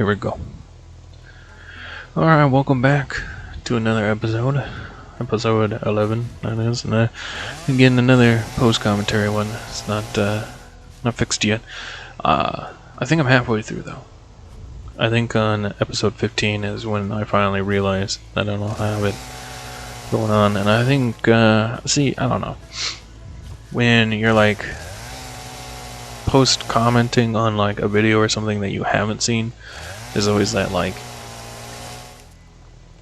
here we go. Alright, welcome back to another episode. Episode 11, that is. And again, another post-commentary one. It's not fixed yet. I think I'm halfway through, though. I think on episode 15 is when I finally realized that I don't have it going on. And I think, I don't know. When you're like post-commenting on like a video or something that you haven't seen, there's always that like,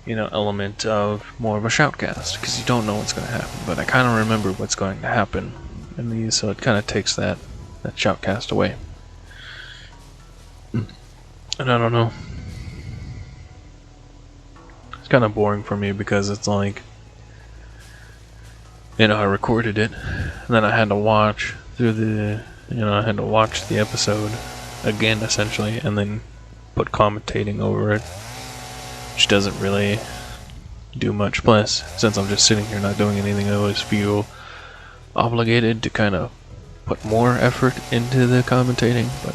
element of more of a shoutcast, because you don't know what's going to happen. But I kind of remember what's going to happen in these, so it kind of takes that shoutcast away. And I don't know. It's kind of boring for me because it's like, I recorded it, and then I had to watch through the, I had to watch the episode again, essentially, and then put commentating over it, which doesn't really do much. Plus, since I'm just sitting here not doing anything, I always feel obligated to kind of put more effort into the commentating, but,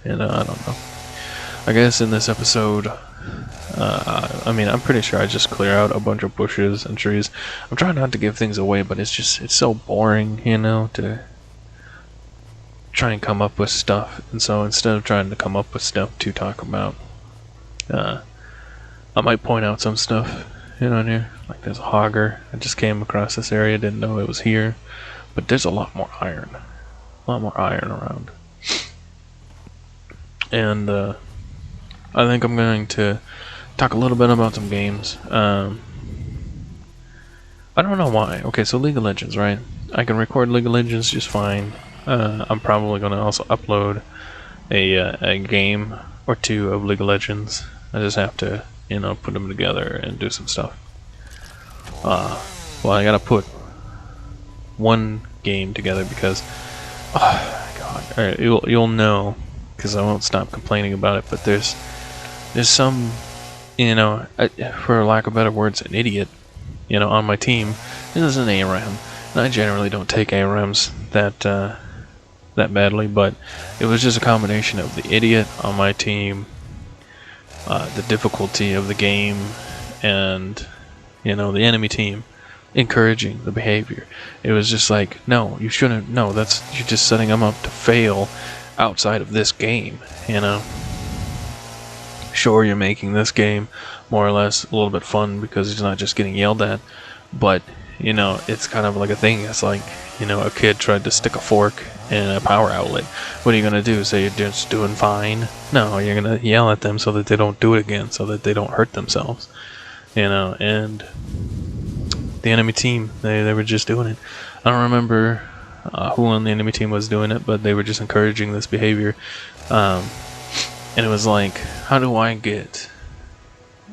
I don't know. I guess in this episode, I'm pretty sure I just clear out a bunch of bushes and trees. I'm trying not to give things away, but it's so boring, to try and come up with stuff. And so instead of trying to come up with stuff to talk about, I might point out some stuff, in here. Like there's a hogger. I just came across this area, didn't know it was here. But there's a lot more iron. A lot more iron around. And, I think I'm going to talk a little bit about some games. I don't know why. Okay, so League of Legends, right? I can record League of Legends just fine. I'm probably going to also upload a game or two of League of Legends. I just have to, put them together and do some stuff. Well, I gotta put one game together because, oh my god, alright, you'll know, because I won't stop complaining about it, but there's some, for lack of better words, an idiot, on my team. This is an ARAM, and I generally don't take ARAMs that badly, but it was just a combination of the idiot on my team, the difficulty of the game, and, the enemy team encouraging the behavior. It was just like, no, you shouldn't, no, you're just setting them up to fail outside of this game, Sure, you're making this game more or less a little bit fun because he's not just getting yelled at, but, it's kind of like a thing. It's like, a kid tried to stick a fork in a power outlet. What are you going to do? Say you're just doing fine? No, you're going to yell at them so that they don't do it again, so that they don't hurt themselves, and the enemy team, they were just doing it. I don't remember who on the enemy team was doing it, but they were just encouraging this behavior. And it was like, how do I get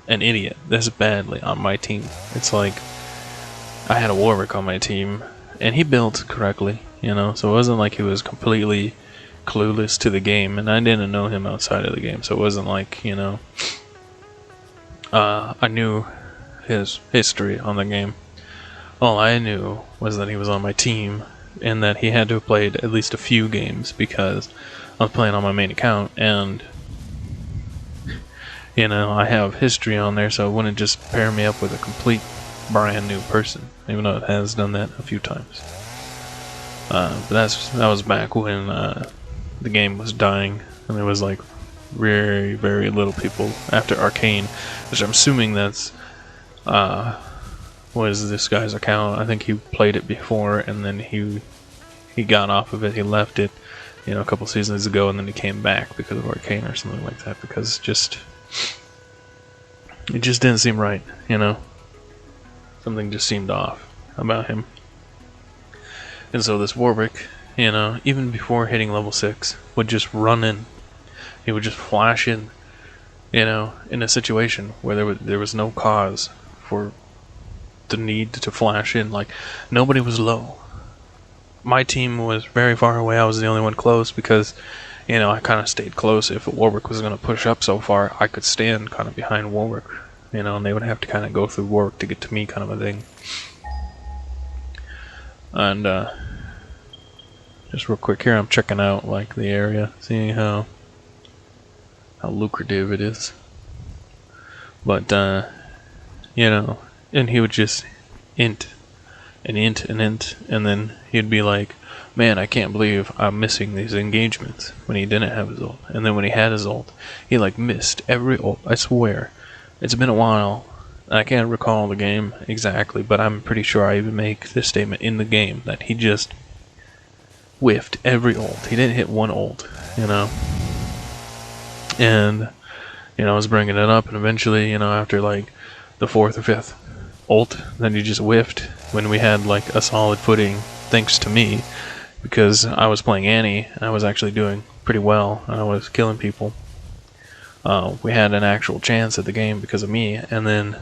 an idiot this badly on my team? It's like, I had a Warwick on my team, and he built correctly, so it wasn't like he was completely clueless to the game, and I didn't know him outside of the game, so it wasn't like, I knew his history on the game. All I knew was that he was on my team, and that he had to have played at least a few games, because I was playing on my main account, and I have history on there, so it wouldn't just pair me up with a complete brand new person, even though it has done that a few times. But that was back when the game was dying, and there was like very, very little people after Arcane, which I'm assuming that's was this guy's account. I think he played it before, and then he got off of it. He left it, a couple seasons ago, and then he came back because of Arcane or something like that, because it just didn't seem right, Something just seemed off about him. And so this Warwick, even before hitting level 6, would just run in. He would just flash in, in a situation where there was no cause for the need to flash in. Like, nobody was low. My team was very far away. I was the only one close because, I kind of stayed close. If Warwick was going to push up so far, I could stand kind of behind Warwick, and they would have to kind of go through Warwick to get to me, kind of a thing. And, just real quick here, I'm checking out, like, the area, seeing how how lucrative it is. But and he would just int and int and int, and then he'd be like, man, I can't believe I'm missing these engagements, when he didn't have his ult. And then when he had his ult, he like missed every ult. I swear, it's been a while. I can't recall the game exactly, but I'm pretty sure I even make this statement in the game that he just whiffed every ult. He didn't hit one ult, And I was bringing it up, and eventually, after like the 4th or 5th ult, then he just whiffed when we had like a solid footing, thanks to me, because I was playing Annie, and I was actually doing pretty well, and I was killing people. We had an actual chance at the game because of me, and then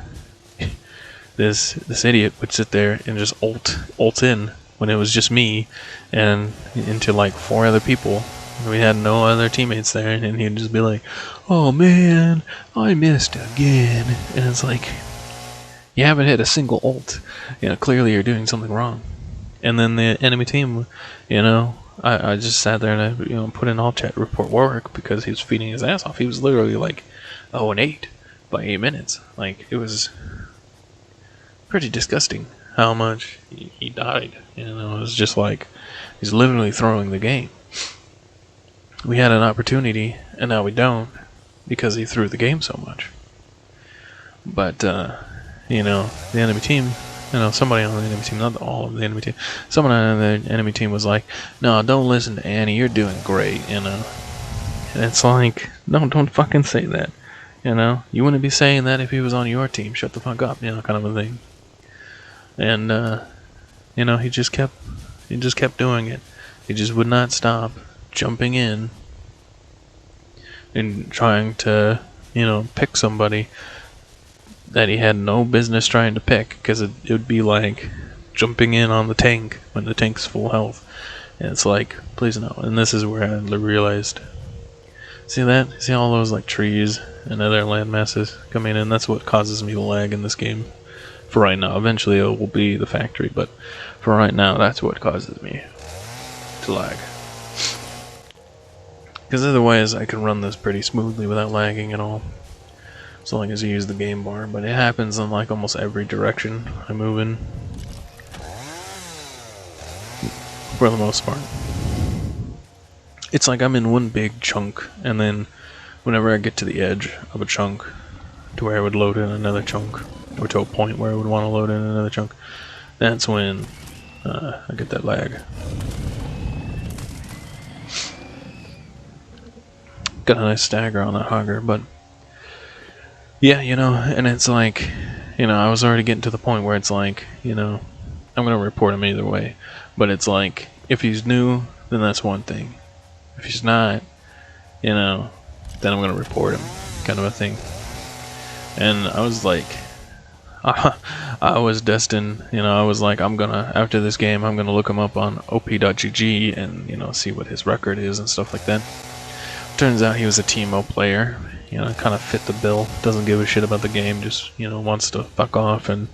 this idiot would sit there and just ult in when it was just me, and into like 4 other people. We had no other teammates there, and he'd just be like, oh man, I missed again. And it's like, you haven't hit a single ult. Clearly you're doing something wrong. And then the enemy team, I just sat there and I put in all chat report Warwick because he was feeding his ass off. He was literally like 0-8 by 8 minutes. Like, it was pretty disgusting how much he died. It was just like, he's literally throwing the game. We had an opportunity, and now we don't, because he threw the game so much. But, the enemy team, somebody on the enemy team, not all of the enemy team, someone on the enemy team was like, no, don't listen to Annie, you're doing great, And it's like, no, don't fucking say that, You wouldn't be saying that if he was on your team, shut the fuck up, kind of a thing. And, he just kept doing it. He just would not stop jumping in and trying to, pick somebody that he had no business trying to pick, because it would be like jumping in on the tank when the tank's full health. And it's like, please no. And this is where I realized, see that? See all those like trees and other land masses coming in? That's what causes me to lag in this game. For right now. Eventually it will be the factory, but for right now, that's what causes me to lag. Because otherwise I can run this pretty smoothly without lagging at all, as long as you use the game bar. But it happens in like almost every direction I move in, for the most part. It's like I'm in one big chunk, and then whenever I get to the edge of a chunk, to where I would load in another chunk, or to a point where I would want to load in another chunk, that's when I get that lag. Got a nice stagger on that hogger, but yeah, and it's like, I was already getting to the point where it's like, I'm gonna report him either way, but it's like, if he's new, then that's one thing. If he's not, then I'm gonna report him, kind of a thing. And I was like, I was destined, I was like, after this game, I'm gonna look him up on op.gg and, see what his record is and stuff like that. Turns out he was a Teemo player, kind of fit the bill, doesn't give a shit about the game, just, wants to fuck off and,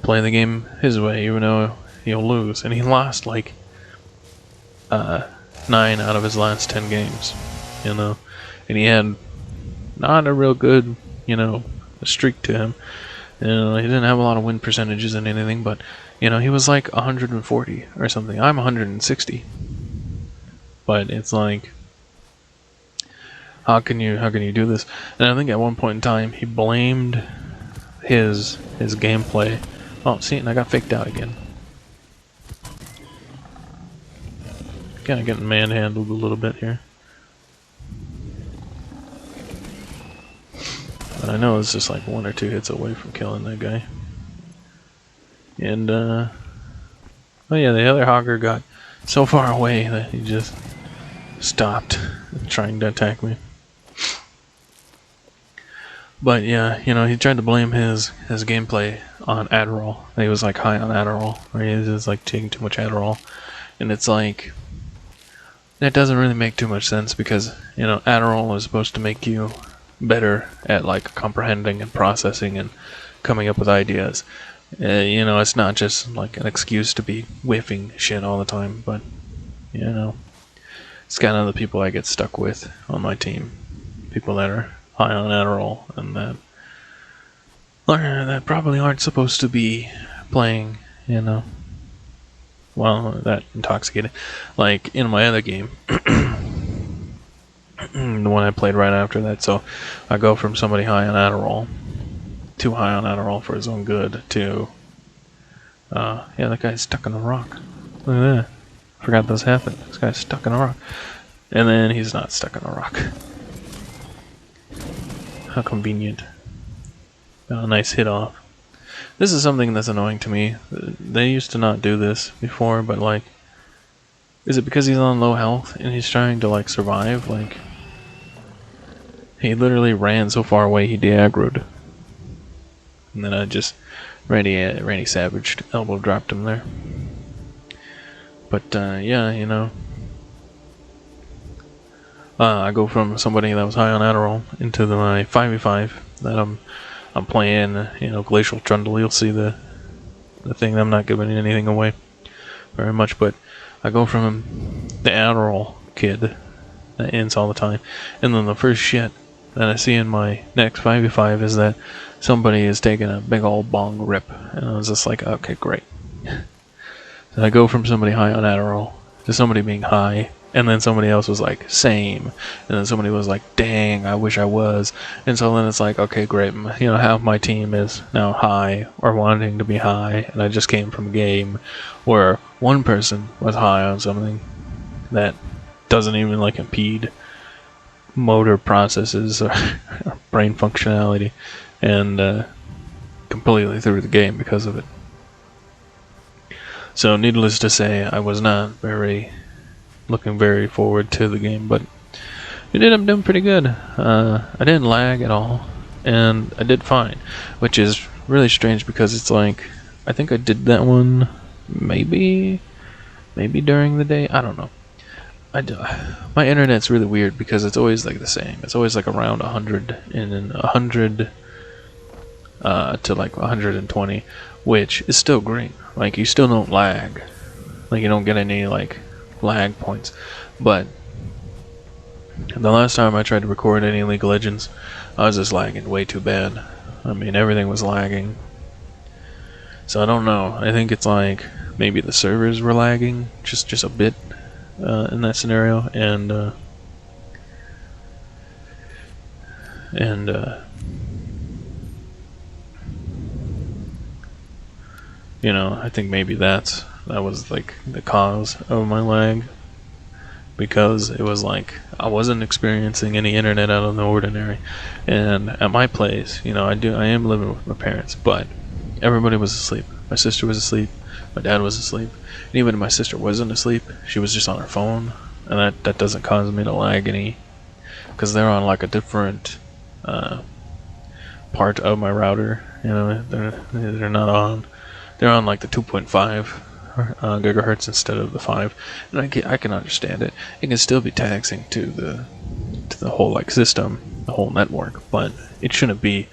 play the game his way, even though he'll lose. And he lost like 9 out of his last 10 games, and he had not a real good, streak to him. He didn't have a lot of win percentages and anything, but, he was like 140 or something. I'm 160. But it's like, how can you do this? And I think at one point in time he blamed his gameplay. Oh, see, and I got faked out again. Kind of getting manhandled a little bit here. But I know it's just like 1 or 2 hits away from killing that guy. And oh yeah, the other hogger got so far away that he just stopped trying to attack me. But yeah, he tried to blame his gameplay on Adderall. He was like high on Adderall, or he was just like taking too much Adderall. And it's like, that doesn't really make too much sense, because, Adderall is supposed to make you better at like comprehending and processing and coming up with ideas. It's not just like an excuse to be whiffing shit all the time, but, it's kind of the people I get stuck with on my team. people that are high on Adderall and that probably aren't supposed to be playing, you know, well, that intoxicated. Like in my other game, the one I played right after that, so I go from somebody high on Adderall, too high on Adderall for his own good, to, yeah, that guy's stuck in a rock. Look at that. Forgot this happened. This guy's stuck in a rock. And then he's not stuck in a rock. How convenient. A nice hit off. This is something that's annoying to me. They used to not do this before, but like, is it because he's on low health and he's trying to like survive? Like, he literally ran so far away he de-aggroed. And then I just Randy Savage elbow dropped him there. But yeah, you know, I go from somebody that was high on Adderall into my 5v5 that I'm playing, you know, Glacial Trundle. You'll see the thing. I'm not giving anything away very much, but I go from the Adderall kid that ends all the time, and then the first shit that I see in my next 5v5 is that somebody is taking a big old bong rip, and I was just like, okay, great. So I go from somebody high on Adderall to somebody being high, and then somebody else was like, same, and then somebody was like, dang, I wish I was, and so then it's like, okay, great, you know, half my team is now high, or wanting to be high, and I just came from a game where one person was high on something that doesn't even like impede motor processes or brain functionality, and completely threw the game because of it. So needless to say, I was not looking very forward to the game, but it ended up doing pretty good. I didn't lag at all, and I did fine, which is really strange because it's like, I think I did that one maybe during the day. I don't know. My internet's really weird because it's always like the same. It's always like around 100 and then 100 to like 120, which is still great. Like, you still don't lag. Like, you don't get any like lag points. But the last time I tried to record any League of Legends, I was just lagging way too bad. I mean, everything was lagging. So I don't know. I think it's like maybe the servers were lagging just a bit in that scenario, and you know, I think maybe that was like the cause of my lag, because it was like I wasn't experiencing any internet out of the ordinary, and at my place, you know, I am living with my parents, but everybody was asleep. My sister was asleep, my dad was asleep, and even if my sister wasn't asleep, she was just on her phone, and that doesn't cause me to lag any, because they're on like a different part of my router. You know, they're not on. They're on like the 2.5 gigahertz instead of the 5, and I can understand it. It can still be taxing to the whole like system, the whole network, but it shouldn't be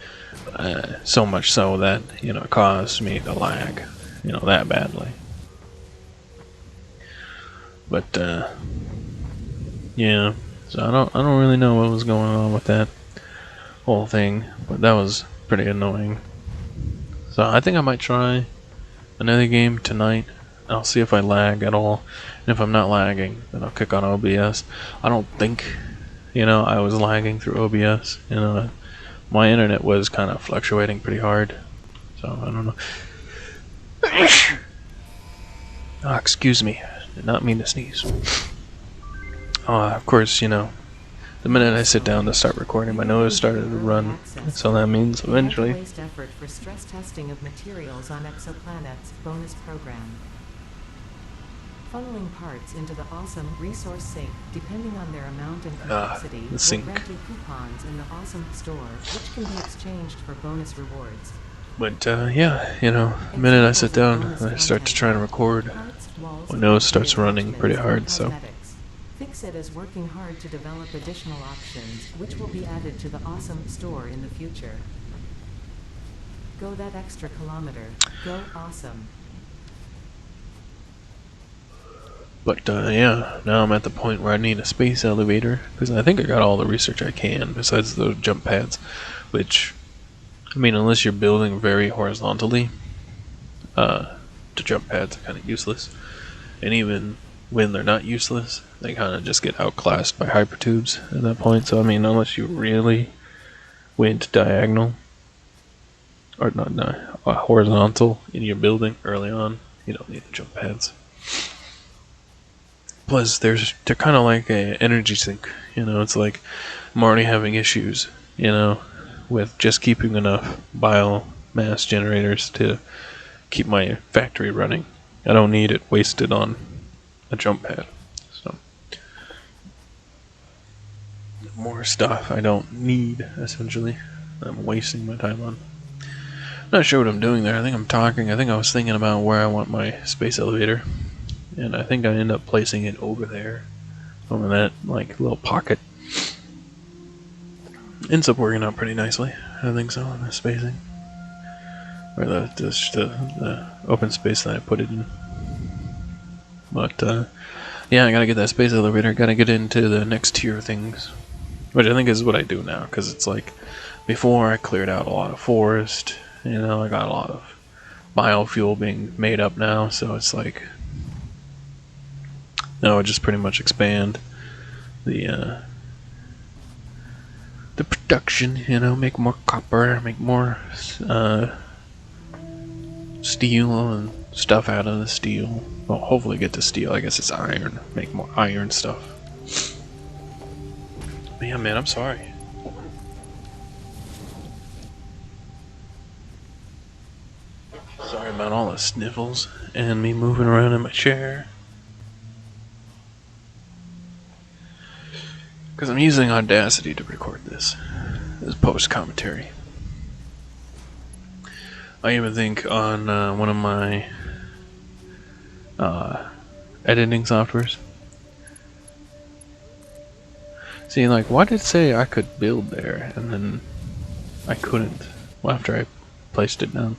so much so that, you know, it caused me to lag, you know, that badly. But yeah, so I don't really know what was going on with that whole thing, but that was pretty annoying. So I think I might try another game tonight. I'll see if I lag at all, and if I'm not lagging, then I'll kick on OBS. I don't think, you know, I was lagging through OBS. You know, my internet was kind of fluctuating pretty hard, so I don't know. Oh, excuse me, did not mean to sneeze. Of course, you know, the minute I sit down to start recording, my nose started to run, so that means eventually. Effort for stress testing of materials on exoplanets bonus program. Funneling parts into the awesome resource sink, depending on their amount and complexity, the sink. will grant you coupons in the awesome store, which can be exchanged for bonus rewards. But yeah, you know, the minute I sit down and I start to try to record, my nose starts running pretty hard, so. Fixit is working hard to develop additional options, which will be added to the awesome store in the future. Go that extra kilometer. Go awesome. But yeah, now I'm at the point where I need a space elevator, because I think I got all the research I can besides those jump pads, which, I mean, unless you're building very horizontally, the jump pads are kind of useless. And even when they're not useless, they kind of just get outclassed by hypertubes at that point. So I mean, unless you really went diagonal, or not horizontal in your building early on, you don't need the jump pads. Plus, they're kind of like a energy sink. You know, it's like I'm already having issues, you know, with just keeping enough biomass generators to keep my factory running. I don't need it wasted on a jump pad. So more stuff I don't need, essentially. I'm wasting my time on. I'm not sure what I'm doing there. I think I'm talking. I think I was thinking about where I want my space elevator, and I think I end up placing it over there, over that like little pocket. Ends up working out pretty nicely. I think so. The spacing, or the open space that I put it in. But yeah, I gotta get that space elevator. Gotta get into the next tier things, which I think is what I do now. Because it's like before I cleared out a lot of forest. You know, I got a lot of biofuel being made up now, so it's like, no, I just pretty much expand the production. You know, make more copper, make more steel and stuff out of the steel. Well, hopefully get to steel. I guess it's iron. Make more iron stuff. But yeah, man, I'm sorry. Sorry about all the sniffles and me moving around in my chair. Because I'm using Audacity to record this post commentary. I even think on one of my editing softwares. See, like, why did it say I could build there and then I couldn't? Well, after I placed it down.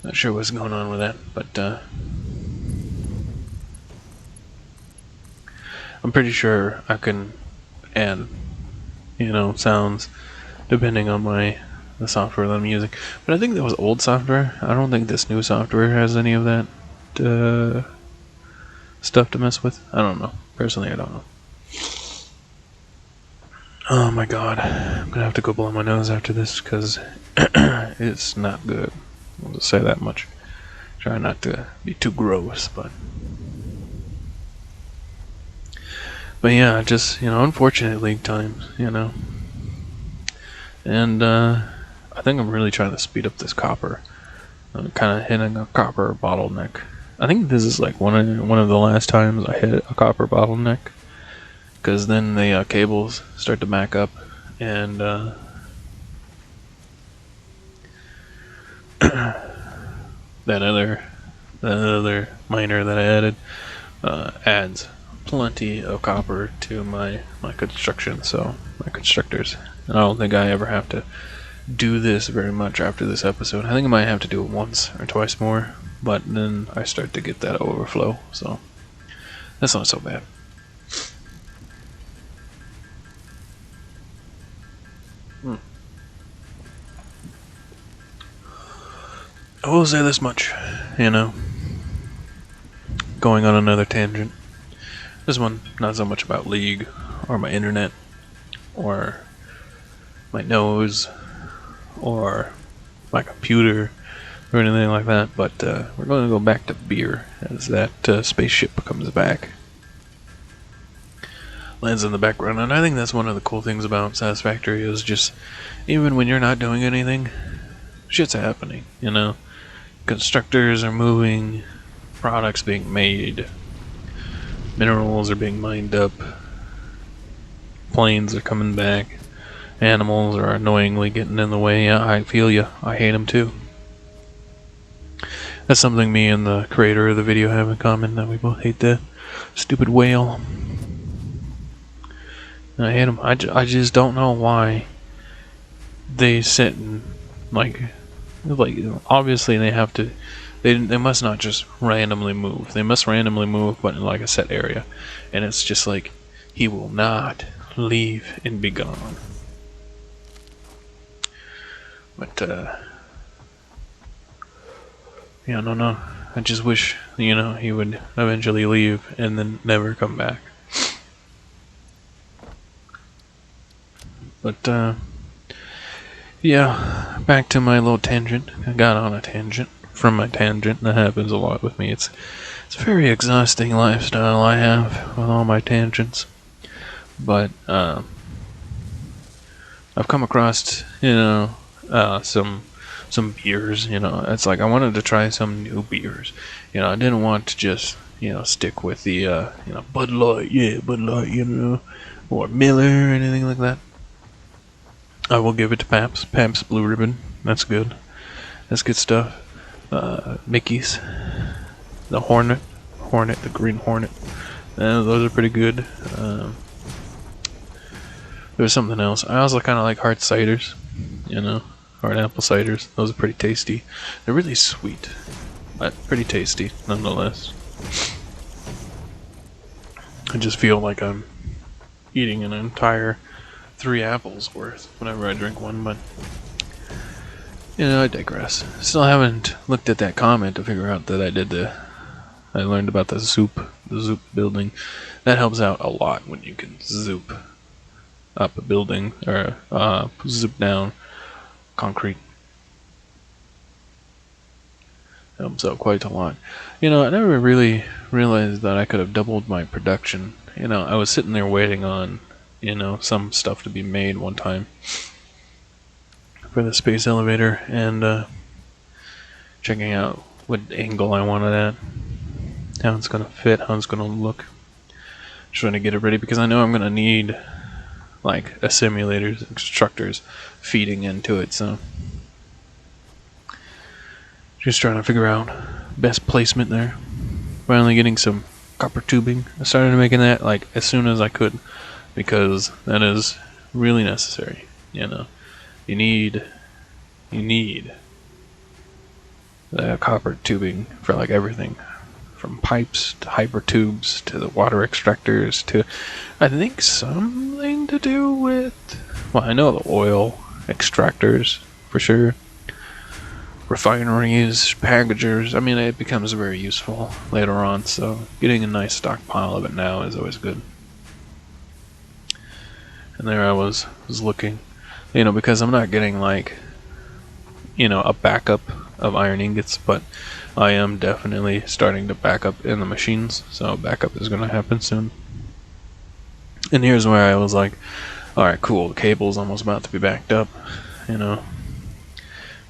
Not sure what's going on with that, but I'm pretty sure I can add, you know, sounds depending on the software that I'm using. But I think that was old software. I don't think this new software has any of that stuff to mess with. I don't know. Personally, I don't know. Oh my god. I'm gonna have to go blow my nose after this because it's not good. I'll just say that much. Try not to be too gross, but yeah, just, you know, unfortunate league times, you know. And I think I'm really trying to speed up this copper. I'm kind of hitting a copper bottleneck. I think this is like one of the last times I hit a copper bottleneck, because then the cables start to back up, and that other miner that I added adds plenty of copper to my construction, so my constructors. And I don't think I ever have to do this very much after this episode. I think I might have to do it once or twice more, but then I start to get that overflow, so that's not so bad. I will say this much, you know, going on another tangent. This one, not so much about League, or my internet, or my nose, or my computer, or anything like that, but we're going to go back to beer as that spaceship comes back. Lands in the background, and I think that's one of the cool things about Satisfactory is just, even when you're not doing anything, shit's happening, you know? Constructors are moving, products being made, minerals are being mined up, planes are coming back, animals are annoyingly getting in the way. Yeah, I feel ya. I hate them too. That's something me and the creator of the video have in common, that we both hate the stupid whale. And I hate them. I just don't know why they sit and, like, obviously they have to They must not just randomly move. They must randomly move, but in like a set area, and it's just like he will not leave and be gone. But yeah, no. I just wish he would eventually leave and then never come back. But yeah, back to my little tangent. I got on a tangent from my tangent. That happens a lot with me. It's a very exhausting lifestyle I have with all my tangents. But I've come across some beers. It's like I wanted to try some new beers. I didn't want to just stick with the Bud Light, Bud Light, or Miller or anything like that. I will give it to Pabst Blue Ribbon. That's good. That's good stuff. Mickey's, the Hornet, the Green Hornet. Those are pretty good. There's something else. I also kind of like hard ciders. Hard apple ciders. Those are pretty tasty. They're really sweet, but pretty tasty nonetheless. I just feel like I'm eating an entire 3 apples worth whenever I drink one, but I digress. Still haven't looked at that comment to figure out that I learned about the zoop building. That helps out a lot when you can zoop up a building or zoop down concrete. Helps out quite a lot. I never really realized that I could have doubled my production. I was sitting there waiting on some stuff to be made one time for the space elevator, and checking out what angle I wanted at, how it's gonna fit, how it's gonna look. Trying to get it ready because I know I'm gonna need like a simulator's instructors feeding into it, so just trying to figure out best placement there. Finally getting some copper tubing. I started making that like as soon as I could because that is really necessary. You need the copper tubing for like everything, from pipes to hyper tubes to the water extractors to I think something to do with, well, I know the oil extractors for sure, refineries, packagers. I mean, it becomes very useful later on, so getting a nice stockpile of it now is always good. And there I was looking, because I'm not getting like a backup of iron ingots, but I am definitely starting to back up in the machines, so backup is going to happen soon. And here's where I was like, alright, cool, the cable's almost about to be backed up, and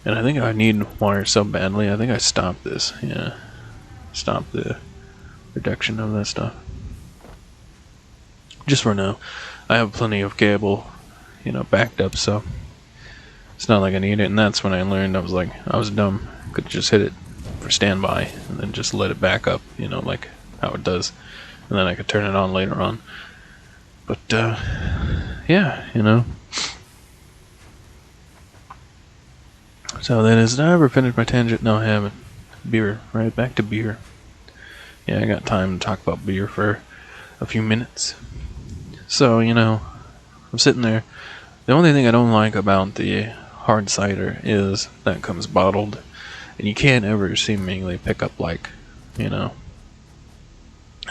I think I need wire so badly. I think I stopped this, stopped the production of that stuff. Just for now. I have plenty of cable, backed up, so it's not like I need it. And that's when I learned I was dumb. Could just hit it for standby and then just let it back up, like how it does. And then I could turn it on later on. But, yeah, So that is, did I ever finish my tangent? No, I haven't. Beer, right? Back to beer. Yeah, I got time to talk about beer for a few minutes. So, I'm sitting there. The only thing I don't like about the hard cider is that it comes bottled. And you can't ever seemingly pick up like, I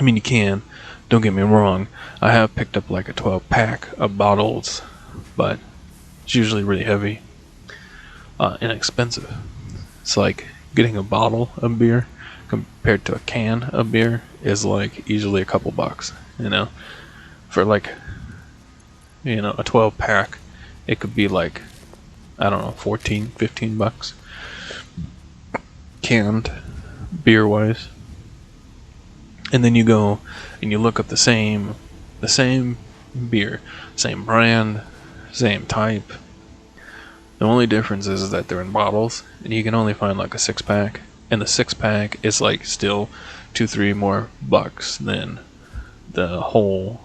mean, you can. Don't get me wrong. I have picked up like a 12-pack of bottles, but it's usually really heavy. Inexpensive. It's like getting a bottle of beer compared to a can of beer is like easily a couple bucks, for like a 12-pack it could be like, I don't know, 14-15 bucks canned beer wise. And then you go and you look up the same beer, same brand, same type. The only difference is that they're in bottles, and you can only find like a 6-pack, and the 6-pack is like still 2-3 more bucks than the whole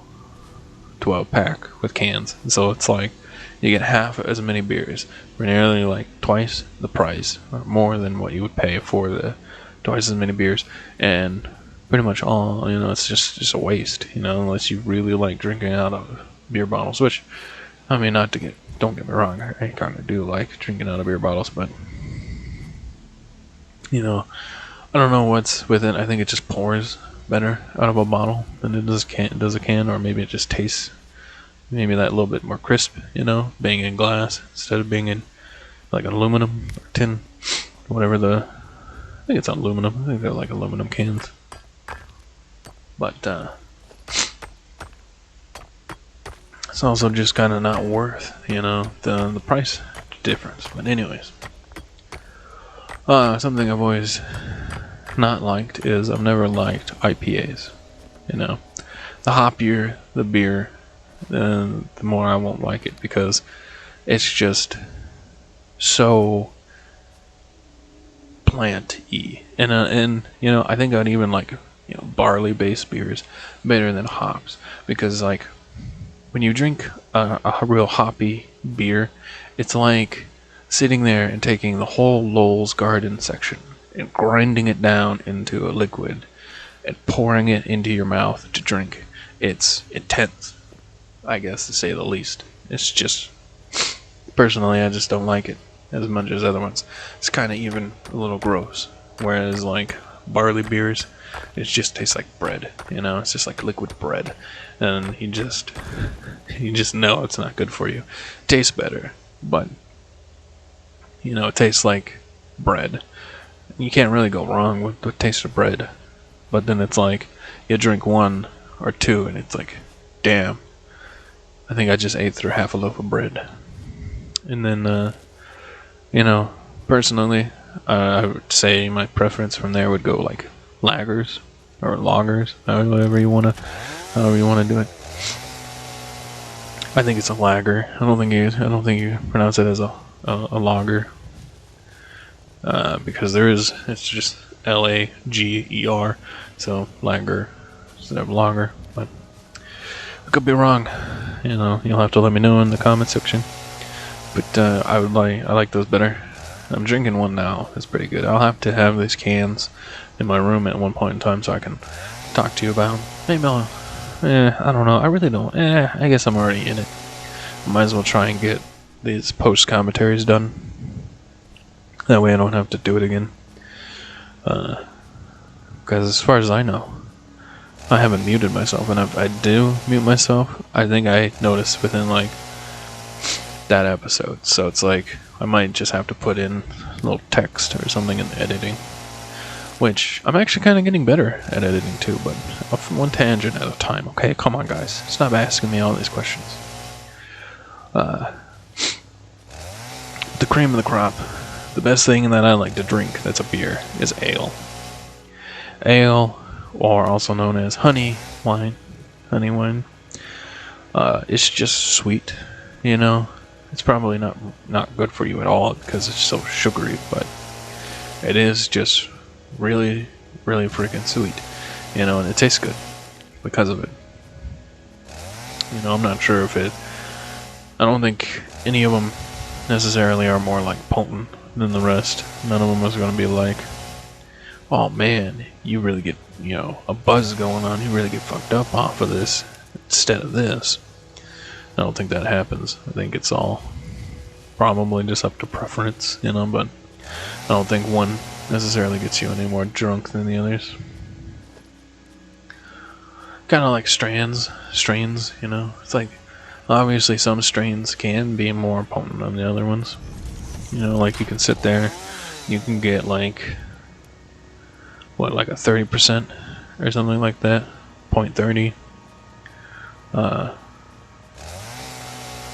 12-pack with cans. So it's like you get half as many beers for nearly like twice the price, or more than what you would pay for the twice as many beers, and pretty much all, it's just a waste, unless you really like drinking out of beer bottles, which, I mean, don't get me wrong, I kind of do like drinking out of beer bottles, but, I don't know what's with it. I think it just pours better out of a bottle than it does a can, or maybe it just tastes maybe that little bit more crisp, being in glass instead of being in like aluminum or tin, whatever I think it's aluminum. I think they're like aluminum cans. But it's also just kind of not worth, the price difference. But anyways, something I've always not liked is I've never liked IPAs. The hoppier the beer, the more I won't like it, because it's just so plant-y. And I think I'd even like barley-based beers better than hops, because like when you drink a real hoppy beer, it's like sitting there and taking the whole Lowell's Garden section and grinding it down into a liquid and pouring it into your mouth to drink. It's intense, I guess, to say the least. It's just, personally, I just don't like it as much as other ones. It's kind of even a little gross. Whereas like barley beers, it just tastes like bread. It's just like liquid bread, and you just know it's not good for you. It tastes better, but it tastes like bread. You can't really go wrong with the taste of bread. But then it's like you drink one or two, and it's like, damn, I think I just ate through half a loaf of bread. And then, personally, I would say my preference from there would go like lagers or lagers, however you wanna do it. I think it's a lager. I don't think you pronounce it as a lager, because it's just Lager, so lager instead of lager. But I could be wrong. You'll have to let me know in the comment section. But I like those better. I'm drinking one now. It's pretty good. I'll have to have these cans in my room at one point in time so I can talk to you about them. Maybe I don't know. I really don't. I guess I'm already in it. Might as well try and get these post commentaries done. That way I don't have to do it again. Because as far as I know, I haven't muted myself, and if I do mute myself, I think I noticed within like that episode. So it's like I might just have to put in a little text or something in the editing, which I'm actually kind of getting better at editing too, but one tangent at a time. Okay, come on guys, stop asking me all these questions. The cream of the crop, the best thing that I like to drink that's a beer is ale. Ale, or also known as honey wine. It's just sweet, It's probably not good for you at all because it's so sugary, but it is just really, really freaking sweet, and it tastes good because of it. I'm not sure if I don't think any of them necessarily are more like potent than the rest. None of them is going to be like, oh man, you really get, a buzz going on, you really get fucked up off of this instead of this. I don't think that happens. I think it's all probably just up to preference, but I don't think one necessarily gets you any more drunk than the others. Kind of like strains, It's like, obviously some strains can be more potent than the other ones. Like you can sit there, you can get like, like a 30% or something like that, 0.30.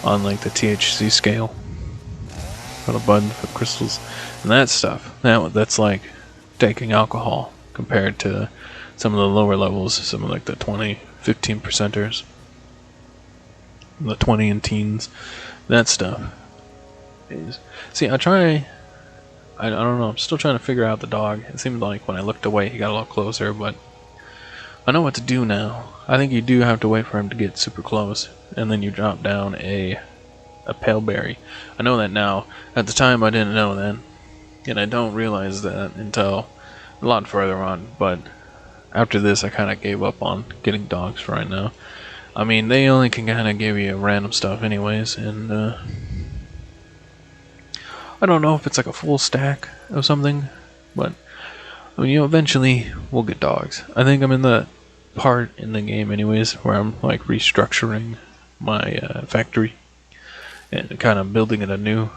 On like the THC scale for the bud for crystals and that stuff. That's like taking alcohol compared to some of the lower levels, some of like the 15%ers, the 20 and teens. That stuff is. See, I don't know. I'm still trying to figure out the dog. It seemed like when I looked away, he got a little closer, but I know what to do now. I think you do have to wait for him to get super close, and then you drop down a pale berry. I know that now. At the time, I didn't know that, and I don't realize that until a lot further on, but after this I kind of gave up on getting dogs for right now. I mean, they only can kind of give you random stuff anyways, and I don't know if it's like a full stack of something, but I mean, eventually we'll get dogs. I think I'm in the part in the game anyways where I'm like restructuring my factory and kind of building it anew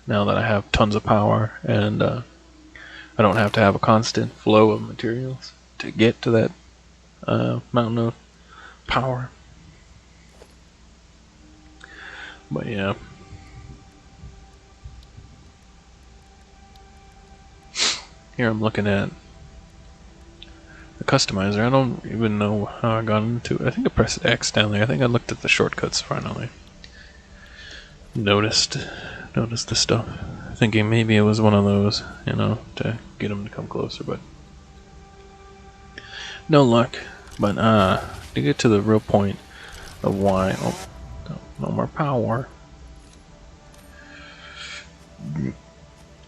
now that I have tons of power, and I don't have to have a constant flow of materials to get to that mountain of power. But yeah. Here I'm looking at the customizer. I don't even know how I got into it. I think I pressed X down there. I think I looked at the shortcuts finally. Noticed the stuff. Thinking maybe it was one of those, to get them to come closer, but no luck. But to get to the real point of why, no more power.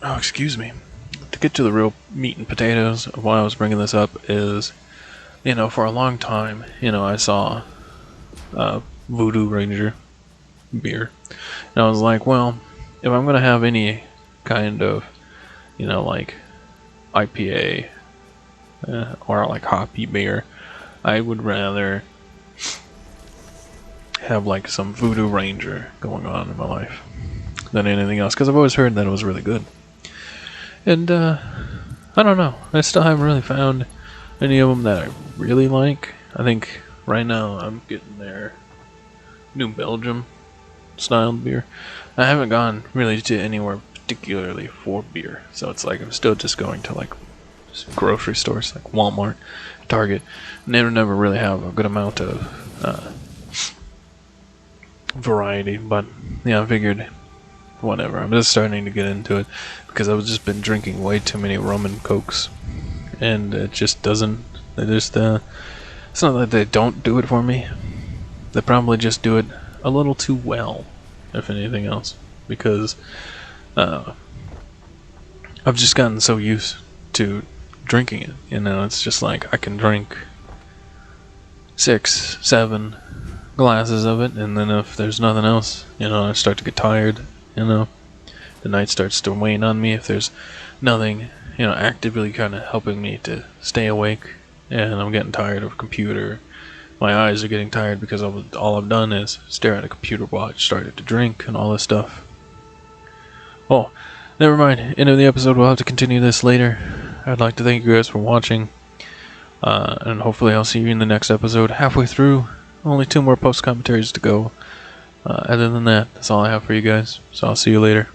Oh, excuse me. To get to the real meat and potatoes of why I was bringing this up is, for a long time, I saw Voodoo Ranger beer, and I was like, well, if I'm gonna have any kind of, like IPA or like hoppy beer, I would rather have like some Voodoo Ranger going on in my life than anything else, because I've always heard that it was really good. And I don't know, I still haven't really found any of them that I really like. I think right now I'm getting their New Belgium styled beer. I haven't gone really to anywhere particularly for beer, so it's like I'm still just going to like grocery stores like Walmart, Target. Never really have a good amount of variety, but yeah, I figured whatever. I'm just starting to get into it because I've just been drinking way too many rum and cokes, and it just doesn't. It's not that they don't do it for me. They probably just do it a little too well, if anything else, because I've just gotten so used to drinking it. It's just like I can drink 6, 7 glasses of it, and then if there's nothing else, I start to get tired. The night starts to wane on me if there's nothing, actively kind of helping me to stay awake, and I'm getting tired of a computer. My eyes are getting tired because all I've done is stare at a computer while I started to drink and all this stuff. Oh, never mind. End of the episode. We'll have to continue this later. I'd like to thank you guys for watching, and hopefully I'll see you in the next episode. Halfway through, only 2 more post commentaries to go. Other than that, that's all I have for you guys. So I'll see you later.